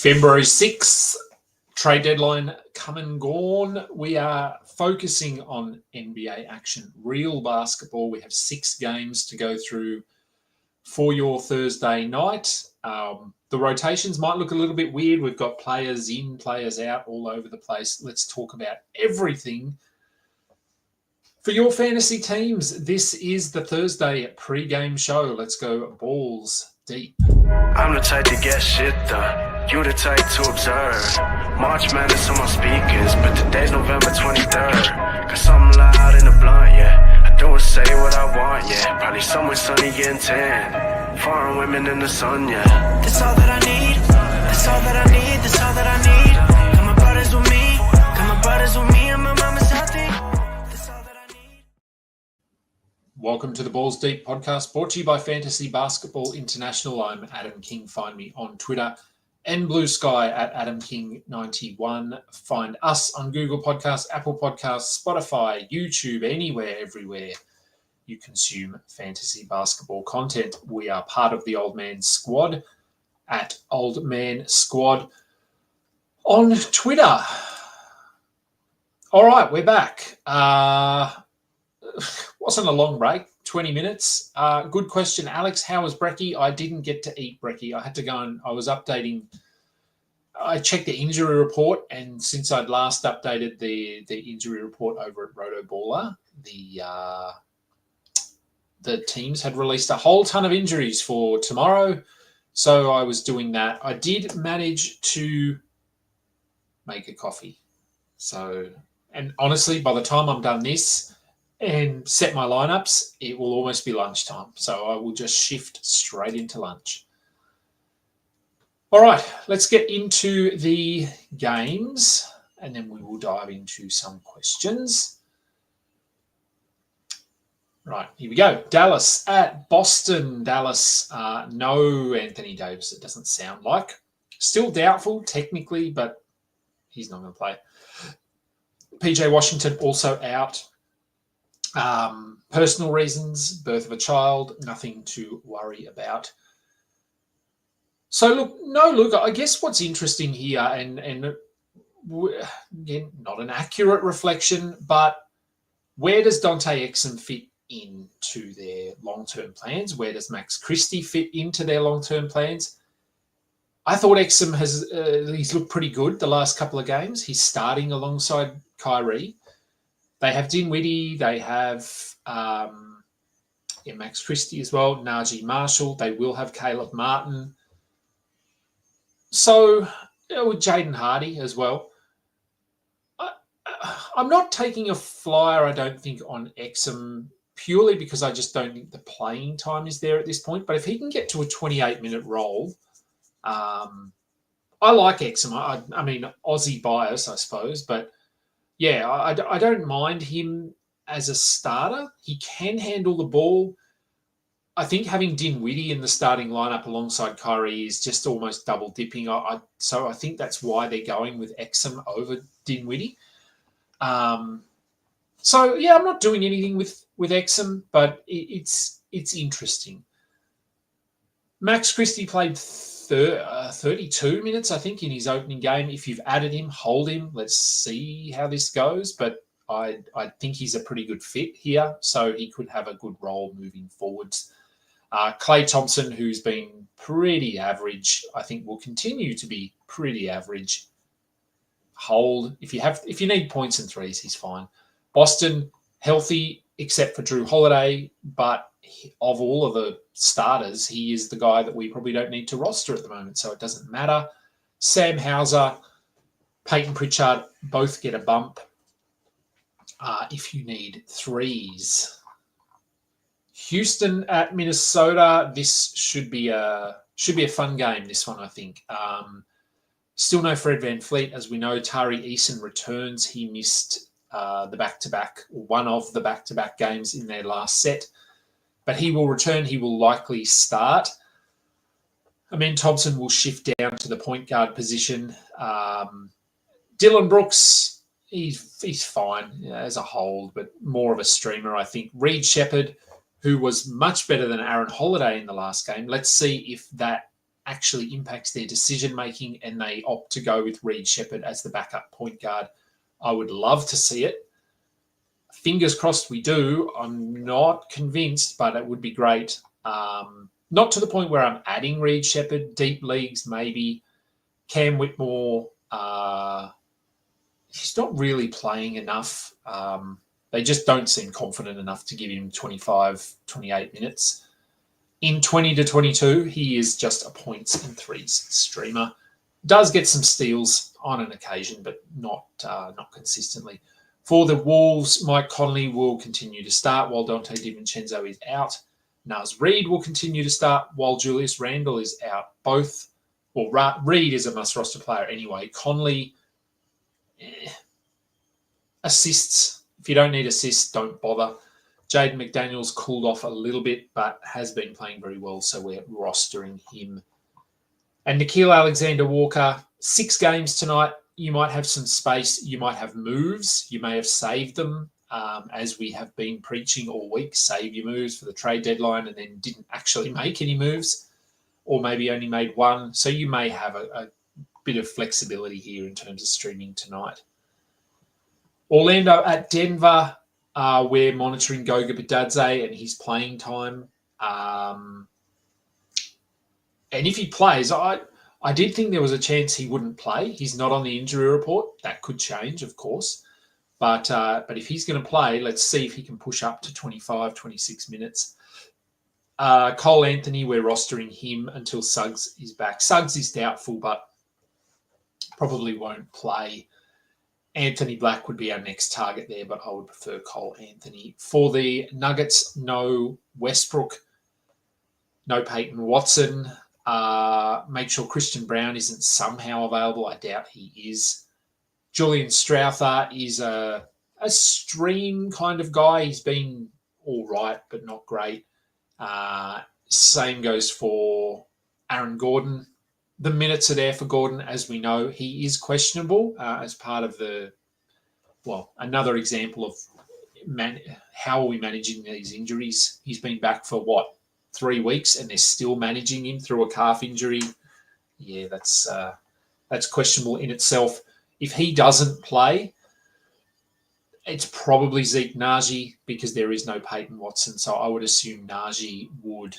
February 6th, trade deadline come and gone. We are focusing on NBA action, real basketball. We have 6 games to go through for your Thursday night. The rotations might look a little bit weird. We've got players in, players out all over the place. Let's talk about everything. For your fantasy teams, this is the Thursday pre-game show. Let's go balls deep. I'm the type to get shit done. You the type to observe. March Madness on my speakers, but today's November 23rd. Got something loud in the blunt, yeah. I don't say what I want, yeah. Probably somewhere sunny getting tan. Foreign women in the sun, yeah. That's all that I need. That's all that I need. That's all that I need. Got my brothers with me. Got my brothers with me and my mama's healthy. That's all that I need. Welcome to the Balls Deep podcast, brought to you by Fantasy Basketball International. I'm Adam King. Find me on Twitter and Blue Sky at AdamKing91. Find us on Google Podcasts, Apple Podcasts, Spotify, YouTube, anywhere, everywhere you consume fantasy basketball content. We are part of the Old Man Squad at Old Man Squad on Twitter. All right, we're back. Wasn't a long break, 20 minutes. Good question, Alex. How was brekkie? I didn't get to eat brekkie. I had to go and I was updating. I checked the injury report, and since I'd last updated the injury report over at Rotoballer, the teams had released a whole ton of injuries for tomorrow. So I was doing that. I did manage to make a coffee. So, and honestly, by the time I'm done this and set my lineups, it will almost be lunchtime. So I will just shift straight into lunch. All right, let's get into the games, and then we will dive into some questions. Right, here we go. Dallas at Boston. Dallas, no Anthony Davis, it doesn't sound like. Still doubtful, technically, but he's not going to play. PJ Washington also out. Personal reasons, birth of a child, nothing to worry about. So, look, I guess what's interesting here, and again, not an accurate reflection, but where does Dante Exum fit into their long-term plans? Where does Max Christie fit into their long-term plans? I thought Exum he's looked pretty good the last couple of games. He's starting alongside Kyrie. They have Dinwiddie. They have Max Christie as well, Najee Marshall. They will have Caleb Martin. So with Jaden Hardy as well. I'm not taking a flyer, I don't think, on Exum purely because I just don't think the playing time is there at this point. But if he can get to a 28-minute role, I like Exum. I mean, Aussie bias, I suppose. But, yeah, I don't mind him as a starter. He can handle the ball. I think having Dinwiddie in the starting lineup alongside Kyrie is just almost double dipping. So I think that's why they're going with Exum over Dinwiddie. So yeah, I'm not doing anything with Exum, but it's interesting. Max Christie played 32 minutes, I think, in his opening game. If you've added him, hold him. Let's see how this goes. But I think he's a pretty good fit here, so he could have a good role moving forwards. Klay Thompson, who's been pretty average, I think will continue to be pretty average. Hold. If you need points and threes, he's fine. Boston, healthy except for Drew Holiday, but of all of the starters, he is the guy that we probably don't need to roster at the moment, so it doesn't matter. Sam Hauser, Peyton Pritchard, both get a bump if you need threes. Houston at Minnesota. This should be a fun game, this one, I think. Still no Fred VanVleet. As we know, Tari Eason returns. He missed the back-to-back, one of the back-to-back games in their last set. But he will return. He will likely start. Amen Thompson will shift down to the point guard position. Dylan Brooks, he's fine as a hold, but more of a streamer, I think. Reed Shepherd, who was much better than Aaron Holiday in the last game. Let's see if that actually impacts their decision-making and they opt to go with Reed Shepherd as the backup point guard. I would love to see it. Fingers crossed we do. I'm not convinced, but it would be great. Not to the point where I'm adding Reed Shepherd. Deep leagues, maybe. Cam Whitmore, he's not really playing enough. They just don't seem confident enough to give him 25, 28 minutes. In 20 to 22, he is just a points and threes streamer. Does get some steals on an occasion, but not consistently. For the Wolves, Mike Conley will continue to start while Dante DiVincenzo is out. Naz Reid will continue to start while Julius Randle is out. Reid is a must-roster player anyway. Conley, assists. If you don't need assists, don't bother. Jaden McDaniels cooled off a little bit, but has been playing very well, so we're rostering him. And Nickeil Alexander-Walker, 6 games tonight. You might have some space. You might have moves. You may have saved them, as we have been preaching all week. Save your moves for the trade deadline and then didn't actually make any moves, or maybe only made one. So you may have a bit of flexibility here in terms of streaming tonight. Orlando at Denver. We're monitoring Goga Bitadze and his playing time. And if he plays, I did think there was a chance he wouldn't play. He's not on the injury report. That could change, of course. But if he's going to play, let's see if he can push up to 25, 26 minutes. Cole Anthony, we're rostering him until Suggs is back. Suggs is doubtful, but probably won't play. Anthony Black would be our next target there, but I would prefer Cole Anthony. For the Nuggets, no Westbrook, no Peyton Watson. Make sure Christian Brown isn't somehow available. I doubt he is. Julian Strouthar is a stream kind of guy. He's been all right, but not great. Same goes for Aaron Gordon. The minutes are there for Gordon, as we know. He is questionable as part of another example of how are we managing these injuries. He's been back for, 3 weeks, and they're still managing him through a calf injury. Yeah, that's questionable in itself. If he doesn't play, it's probably Zeke Naji because there is no Peyton Watson. So I would assume Naji would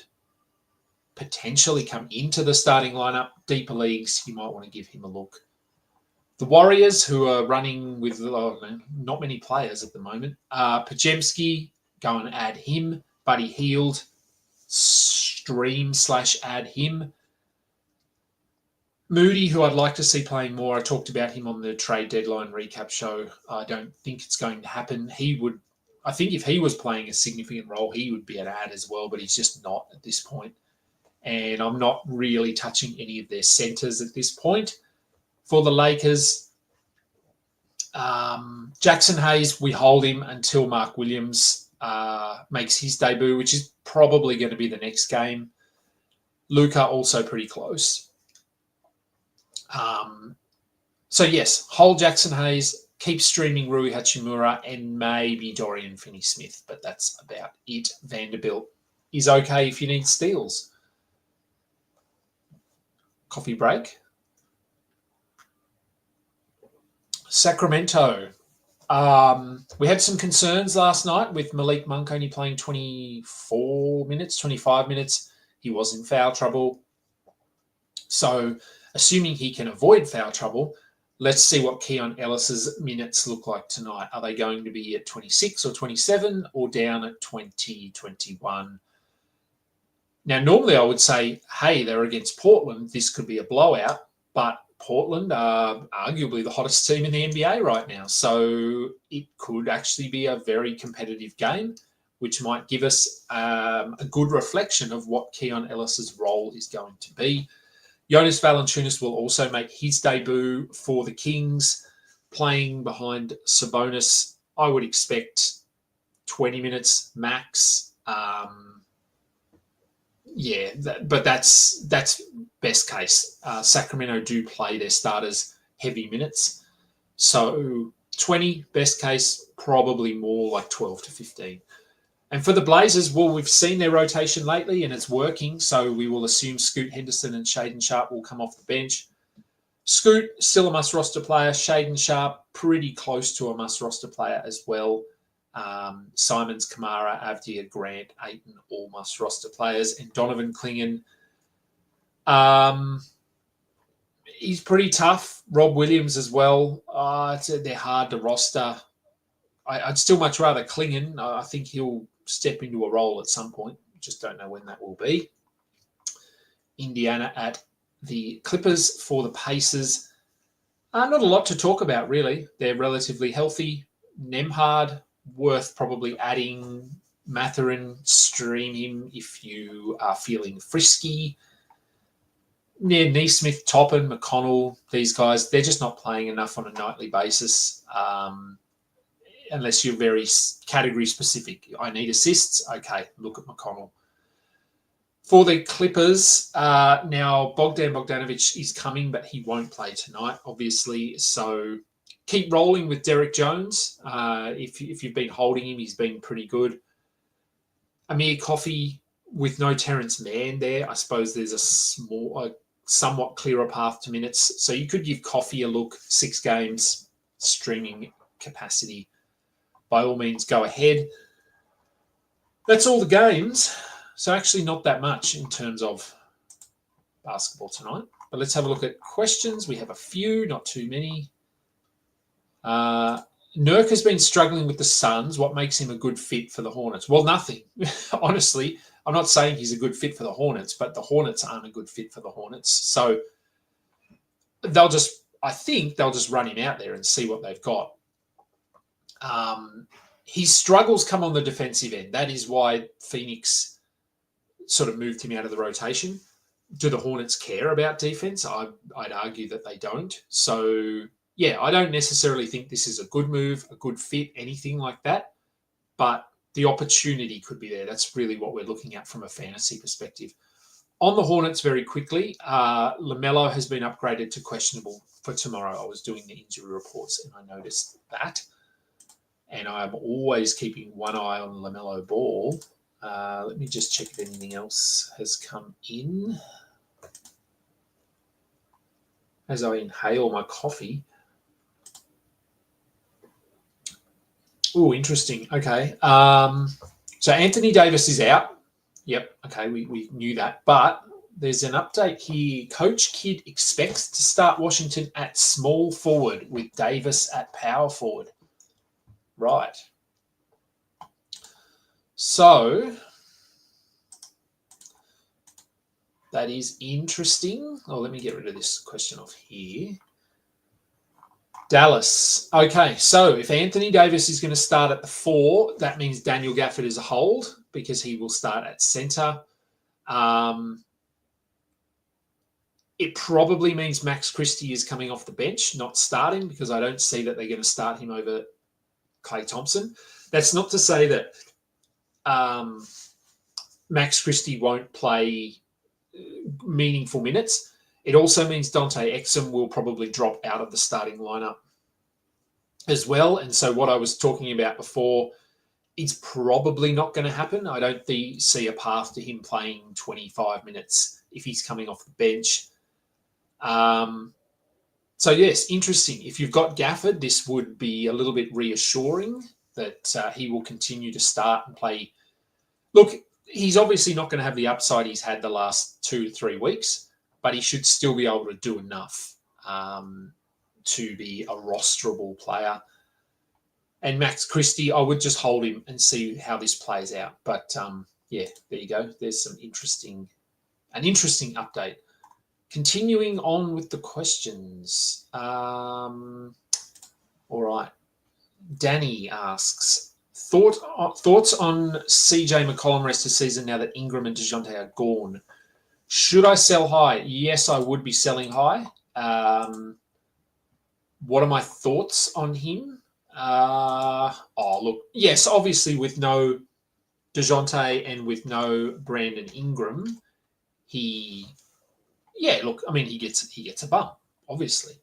potentially come into the starting lineup. Deeper leagues, you might want to give him a look. The Warriors, who are running with not many players at the moment. Pajemski, go and add him. Buddy Hield, stream/add him. Moody, who I'd like to see playing more. I talked about him on the trade deadline recap show. I don't think it's going to happen. I think if he was playing a significant role, he would be an add as well, but he's just not at this point. And I'm not really touching any of their centers at this point. For the Lakers, Jackson Hayes, we hold him until Mark Williams makes his debut, which is probably going to be the next game. Luka also pretty close. So yes, hold Jackson Hayes, keep streaming Rui Hachimura and maybe Dorian Finney-Smith, but that's about it. Vanderbilt is okay if you need steals. Coffee break. Sacramento. We had some concerns last night with Malik Monk only playing 25 minutes. He was in foul trouble. So assuming he can avoid foul trouble, let's see what Keon Ellis's minutes look like tonight. Are they going to be at 26 or 27 or down at 20, 21? Now, normally I would say, hey, they're against Portland. This could be a blowout, but Portland are arguably the hottest team in the NBA right now. So it could actually be a very competitive game, which might give us a good reflection of what Keon Ellis's role is going to be. Jonas Valanciunas will also make his debut for the Kings, playing behind Sabonis. I would expect 20 minutes max. But that's best case. Sacramento do play their starters heavy minutes. So 20, best case, probably more like 12 to 15. And for the Blazers, well, we've seen their rotation lately and it's working. So we will assume Scoot Henderson and Shaden Sharp will come off the bench. Scoot, still a must-roster player. Shaden Sharp, pretty close to a must-roster player as well. Simons, Kamara, Avdia, Grant, Ayton, all must-roster players. And Donovan Clingan, he's pretty tough. Rob Williams as well. They're hard to roster. I'd still much rather Clingan. I think he'll step into a role at some point. Just don't know when that will be. Indiana at the Clippers for the Pacers. Not a lot to talk about, really. They're relatively healthy. Nemhard, worth probably adding. Mathurin, stream him if you are feeling frisky. Yeah, Neesmith, Toppin, McConnell, these guys, they're just not playing enough on a nightly basis. Unless you're very category specific. I need assists. Okay, look at McConnell. For the Clippers, now Bogdan Bogdanovic is coming, but he won't play tonight, obviously. So keep rolling with Derek Jones. If you've been holding him, he's been pretty good. Amir Coffey with no Terrence Mann there. I suppose there's a somewhat clearer path to minutes. So you could give Coffey a look, 6 games, streaming capacity. By all means, go ahead. That's all the games. So actually not that much in terms of basketball tonight. But let's have a look at questions. We have a few, not too many. Nurk has been struggling with the Suns. What makes him a good fit for the Hornets? Well, nothing. Honestly, I'm not saying he's a good fit for the Hornets, but the Hornets aren't a good fit for the Hornets. So I think they'll just run him out there and see what they've got. His struggles come on the defensive end. That is why Phoenix sort of moved him out of the rotation. Do the Hornets care about defense? I'd argue that they don't. So, yeah, I don't necessarily think this is a good move, a good fit, anything like that. But the opportunity could be there. That's really what we're looking at from a fantasy perspective. On the Hornets, very quickly, LaMelo has been upgraded to questionable for tomorrow. I was doing the injury reports and I noticed that. And I'm always keeping one eye on LaMelo Ball. Let me just check if anything else has come in. As I inhale my coffee. Oh, interesting. Okay. So Anthony Davis is out. Yep. Okay, we knew that. But there's an update here. Coach Kidd expects to start Washington at small forward with Davis at power forward. Right. So that is interesting. Oh, let me get rid of this question off here. Dallas. Okay, so if Anthony Davis is going to start at the 4, that means Daniel Gafford is a hold because he will start at center. It probably means Max Christie is coming off the bench, not starting, because I don't see that they're going to start him over Klay Thompson. That's not to say that Max Christie won't play meaningful minutes. It also means Dante Exum will probably drop out of the starting lineup as well. And so what I was talking about before is probably not going to happen. I don't see a path to him playing 25 minutes if he's coming off the bench. So, yes, interesting. If you've got Gafford, this would be a little bit reassuring that he will continue to start and play. Look, he's obviously not going to have the upside he's had the last 2 to 3 weeks, but he should still be able to do enough to be a rosterable player. And Max Christie, I would just hold him and see how this plays out. But, yeah, there you go. There's an interesting update. Continuing on with the questions. All right. Danny asks, thoughts on CJ McCollum rest of season now that Ingram and DeJounte are gone? Should I sell high? Yes, I would be selling high. What are my thoughts on him? Look, yes, obviously with no DeJounte and with no Brandon Ingram, he gets a bump, obviously.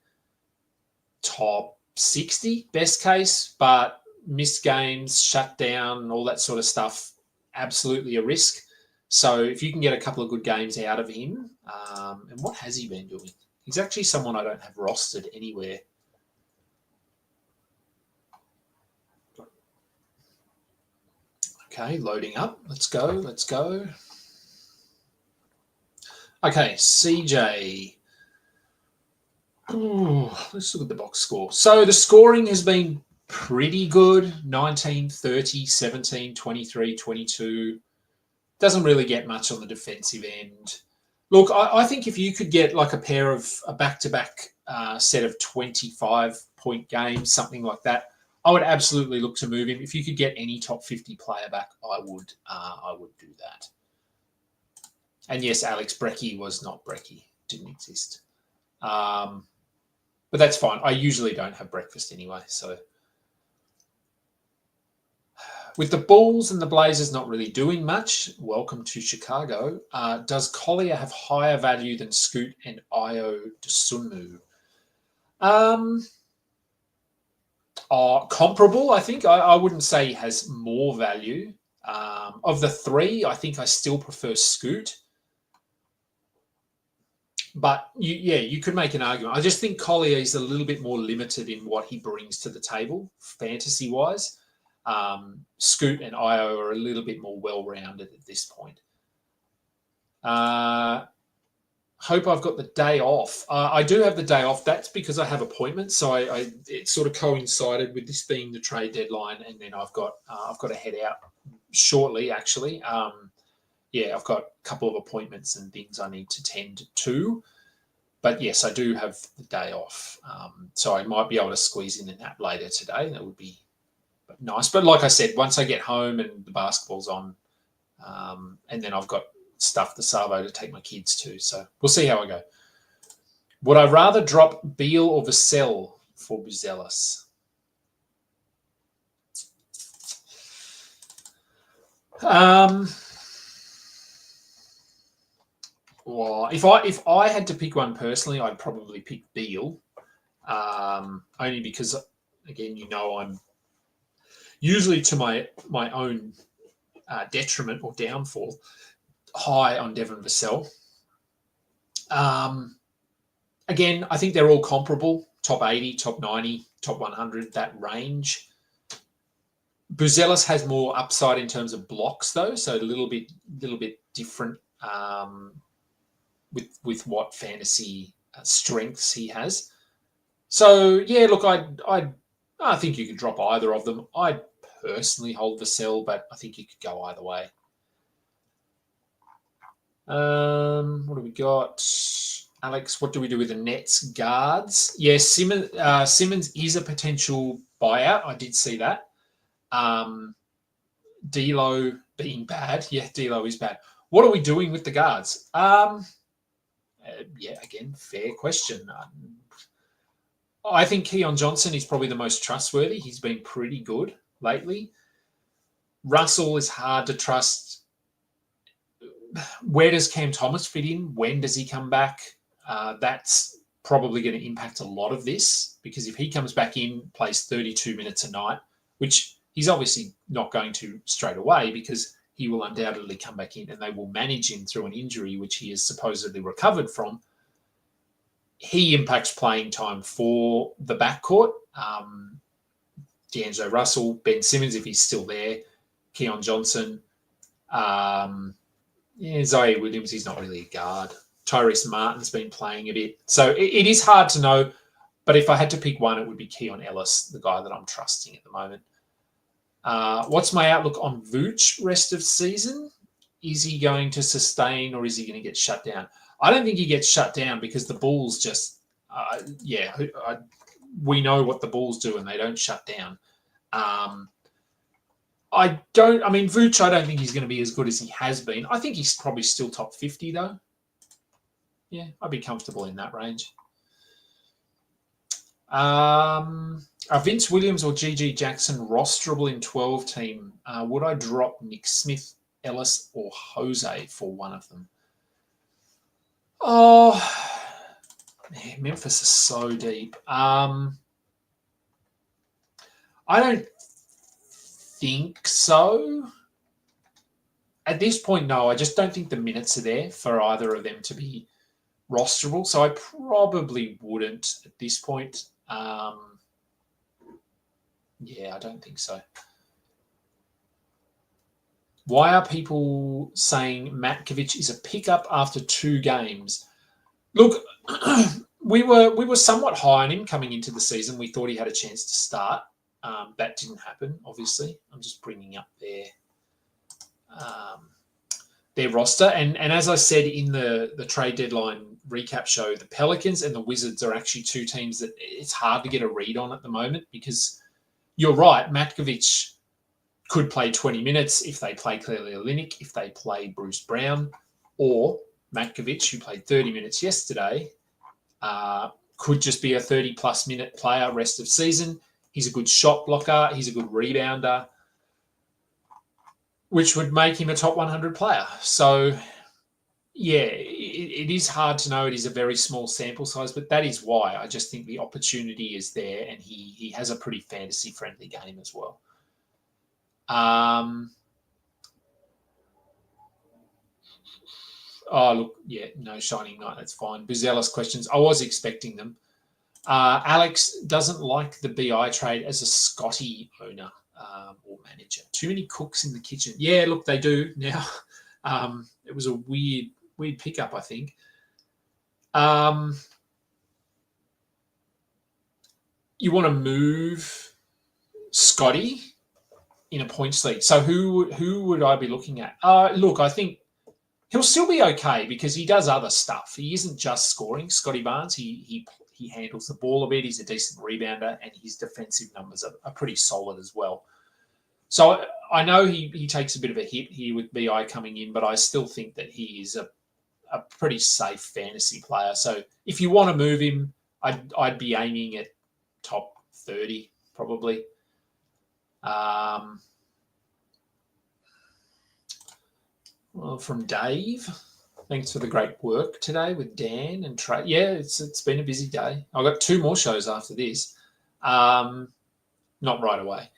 Top 60, best case, but missed games, shut down, all that sort of stuff. absolutely a risk. So if you can get a couple of good games out of him, and what has he been doing? He's actually someone I don't have rostered anywhere. Okay, loading up. Let's go. Okay, CJ. Ooh, let's look at the box score. So the scoring has been pretty good. 19, 30, 17, 23, 22. Doesn't really get much on the defensive end. Look, I think if you could get like a back-to-back set of 25-point games, something like that, I would absolutely look to move him. If you could get any top 50 player back, I would do that. And yes, Alex Brecky was not Brecky. Didn't exist. But that's fine. I usually don't have breakfast anyway. So with the Bulls and the Blazers not really doing much, welcome to Chicago. Does Collier have higher value than Scoot and Io Dosunmu? Comparable, I think. I wouldn't say he has more value. Of the three, I think I still prefer Scoot. But you could make an argument. I just think Collier is a little bit more limited in what he brings to the table, fantasy-wise. Scoot and Io are a little bit more well-rounded at this point. Hope I've got the day off. I do have the day off. That's because I have appointments. So it sort of coincided with this being the trade deadline, and then I've got to head out shortly. Actually, I've got a couple of appointments and things I need to tend to. But yes, I do have the day off, so I might be able to squeeze in a nap later today. That would be nice. But like I said, once I get home and the basketball's on, and then I've got stuff the Savo to take my kids to. So we'll see how I go. Would I rather drop Beal or Vassell for Buzelis? Well, if I had to pick one personally, I'd probably pick Beal, only because, again, I'm usually to my own detriment or downfall high on Devin Vassell. Again, I think they're all comparable: top 80, top 90, top 100, that range. Buzelis has more upside in terms of blocks, though, so a little bit different with what fantasy strengths he has. So yeah, look, I think you could drop either of them. I'd personally hold Vassell, but I think you could go either way. What do we got? Alex, what do we do with the Nets guards? Yes, Simmons is a potential buyout. I did see that. D'Lo being bad. Yeah, D'Lo is bad. What are we doing with the guards? Again, fair question. I think Keon Johnson is probably the most trustworthy. He's been pretty good lately. Russell is hard to trust. Where does Cam Thomas fit in? When does he come back? That's probably going to impact a lot of this, because if he comes back in, plays 32 minutes a night, which he's obviously not going to straight away, because he will undoubtedly come back in and they will manage him through an injury, which he has supposedly recovered from. He impacts playing time for the backcourt. D'Angelo Russell, Ben Simmons, if he's still there, Keon Johnson, Ziaire Williams, he's not really a guard. Tyrese Martin's been playing a bit. So it is hard to know, but if I had to pick one, it would be Keon Ellis, the guy that I'm trusting at the moment. What's my outlook on Vooch rest of season? Is he going to sustain, or is he going to get shut down? I don't think he gets shut down, because the Bulls just, we know what the Bulls do and they don't shut down. Vooch, I don't think he's going to be as good as he has been. I think he's probably still top 50 though. Yeah, I'd be comfortable in that range. Are Vince Williams or GG Jackson rosterable in 12 team? Would I drop Nick Smith, Ellis, or Jose for one of them? Oh, man, Memphis is so deep. I don't think so. At this point, no, I just don't think the minutes are there for either of them to be rosterable. So I probably wouldn't at this point. Yeah, I don't think so. Why are people saying Matkovic is a pickup after 2 games? Look, we were somewhat high on him coming into the season. We thought he had a chance to start. That didn't happen, obviously. I'm just bringing up their roster. And as I said in the trade deadline recap show, the Pelicans and the Wizards are actually 2 teams that it's hard to get a read on at the moment because you're right, Matkovic could play 20 minutes if they play Clearly Olynyk, if they play Bruce Brown, or Matkovic, who played 30 minutes yesterday, could just be a 30-plus minute player rest of season. He's a good shot blocker. He's a good rebounder, which would make him a top 100 player. So, yeah, it is hard to know. It is a very small sample size, but that is why I just think the opportunity is there, and he has a pretty fantasy-friendly game as well. Oh, look, yeah, no Shining Knight, that's fine. Buzelis questions. I was expecting them. Alex doesn't like the BI trade as a Scotty owner or manager. Too many cooks in the kitchen. Yeah, look, they do now. It was a weird pickup, I think. You want to move Scotty in a points league. So who would I be looking at? Look, I think he'll still be okay because he does other stuff. He isn't just scoring. Scotty Barnes, he handles the ball a bit. He's a decent rebounder, and his defensive numbers are pretty solid as well. So I know he takes a bit of a hit here with BI coming in, but I still think that he is a pretty safe fantasy player. So if you want to move him, I'd be aiming at top 30 probably. Well, from Dave, thanks for the great work today with Dan and Trey. Yeah, it's been a busy day. I've got 2 more shows after this. Not right away.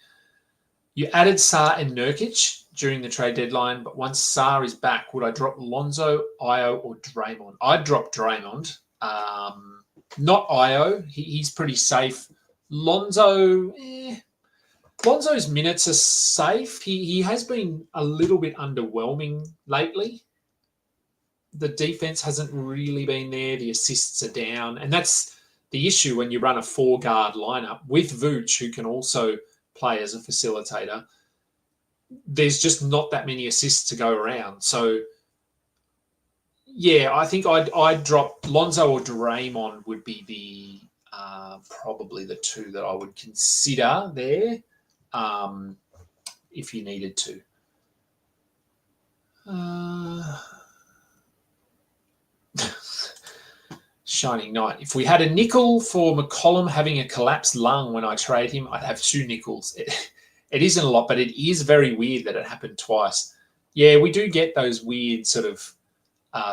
You added Sarr and Nurkic during the trade deadline, but once Sarr is back, would I drop Lonzo, Io, or Draymond? I'd drop Draymond. Not Io. He's pretty safe. Lonzo's minutes are safe. He has been a little bit underwhelming lately. The defense hasn't really been there. The assists are down. And that's the issue when you run a 4-guard lineup with Vooch, who can also play as a facilitator. There's just not that many assists to go around. So, yeah, I think I'd drop Lonzo or Draymond would be the probably the 2 that I would consider there. If you needed to. Shining Knight. If we had a nickel for McCollum having a collapsed lung when I trade him, I'd have 2 nickels. It isn't a lot, but it is very weird that it happened twice. Yeah, we do get those weird sort of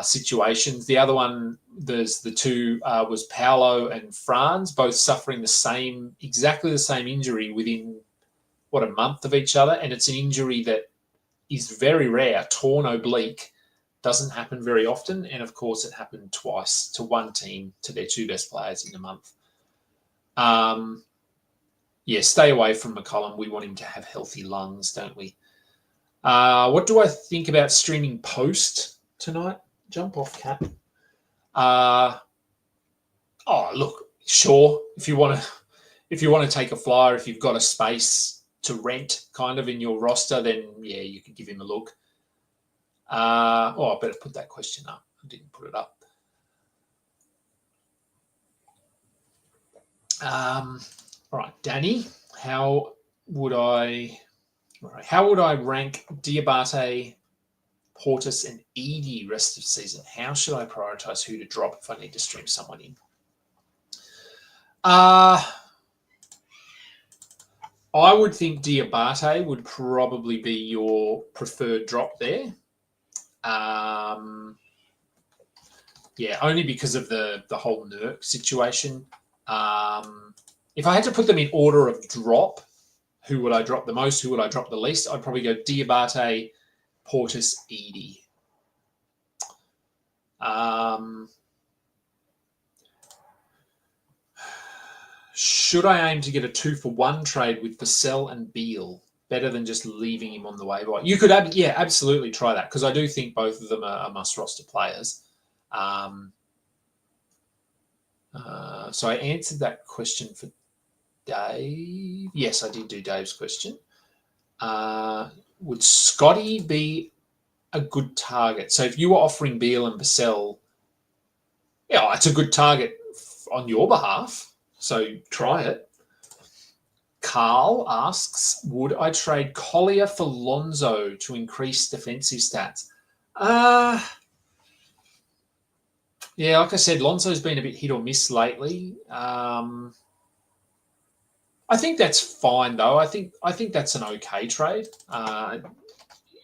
situations. The other one, there's the 2 was Paolo and Franz, both suffering exactly the same injury within a month of each other, and it's an injury that is very rare. Torn oblique doesn't happen very often, and of course it happened twice to one team, to their 2 best players in a month. Yeah, stay away from McCollum. We want him to have healthy lungs, don't we? What do I think about streaming post tonight? Jump off, Cap. Look, sure. If you want to take a flyer, if you've got a space to rent kind of in your roster, then yeah, you could give him a look. I better put that question up. I didn't put it up. All right, Danny, how would I rank Diabate, Portis, and Edie rest of season? How should I prioritize who to drop if I need to stream someone in? I would think Diabate would probably be your preferred drop there. Only because of the whole Nurk situation. If I had to put them in order of drop, who would I drop the most, who would I drop the least? I'd probably go Diabate, Portis Edie. Should I aim to get a 2-for-1 trade with Vassell and Beale? Better than just leaving him on the waiver. You could, absolutely try that, because I do think both of them are must-roster players. So I answered that question for Dave. Yes, I did do Dave's question. Would Scotty be a good target? So if you were offering Beale and Vassell, yeah, it's a good target on your behalf. So try it. Carl asks, would I trade Collier for Lonzo to increase defensive stats? Yeah, like I said, Lonzo's been a bit hit or miss lately. I think that's fine, though. I think that's an okay trade.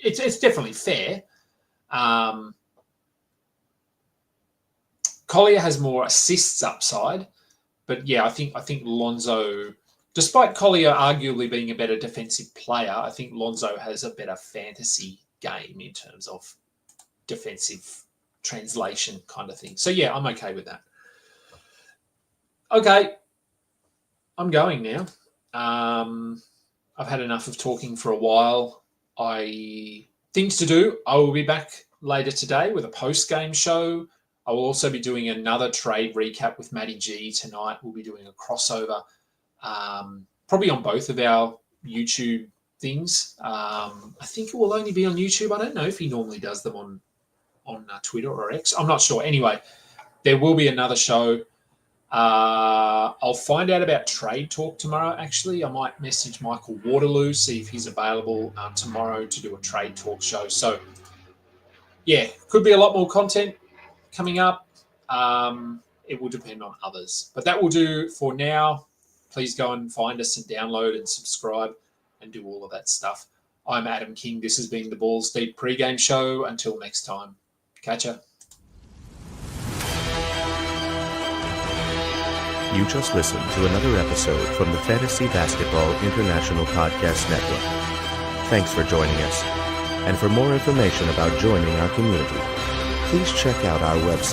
It's definitely fair. Collier has more assists upside, but yeah, I think Lonzo, despite Collier arguably being a better defensive player, I think Lonzo has a better fantasy game in terms of defensive translation kind of thing. So yeah, I'm okay with that. Okay, I'm going now. I've had enough of talking for a while. Things to do. I will be back later today with a post-game show. I will also be doing another trade recap with Matty G tonight. We'll be doing a crossover, probably on both of our YouTube things. I think it will only be on YouTube. I don't know if he normally does them on Twitter or X. I'm not sure. Anyway, there will be another show. I'll find out about Trade Talk tomorrow, actually. I might message Michael Waterloo, see if he's available tomorrow to do a Trade Talk show. So, yeah, could be a lot more content coming up. It will depend on others. But that will do for now. Please go and find us and download and subscribe and do all of that stuff. I'm Adam King. This has been the Balls Deep pregame show. Until next time, catch ya. You just listened to another episode from the Fantasy Basketball International Podcast Network. Thanks for joining us. And for more information about joining our community, please check out our website.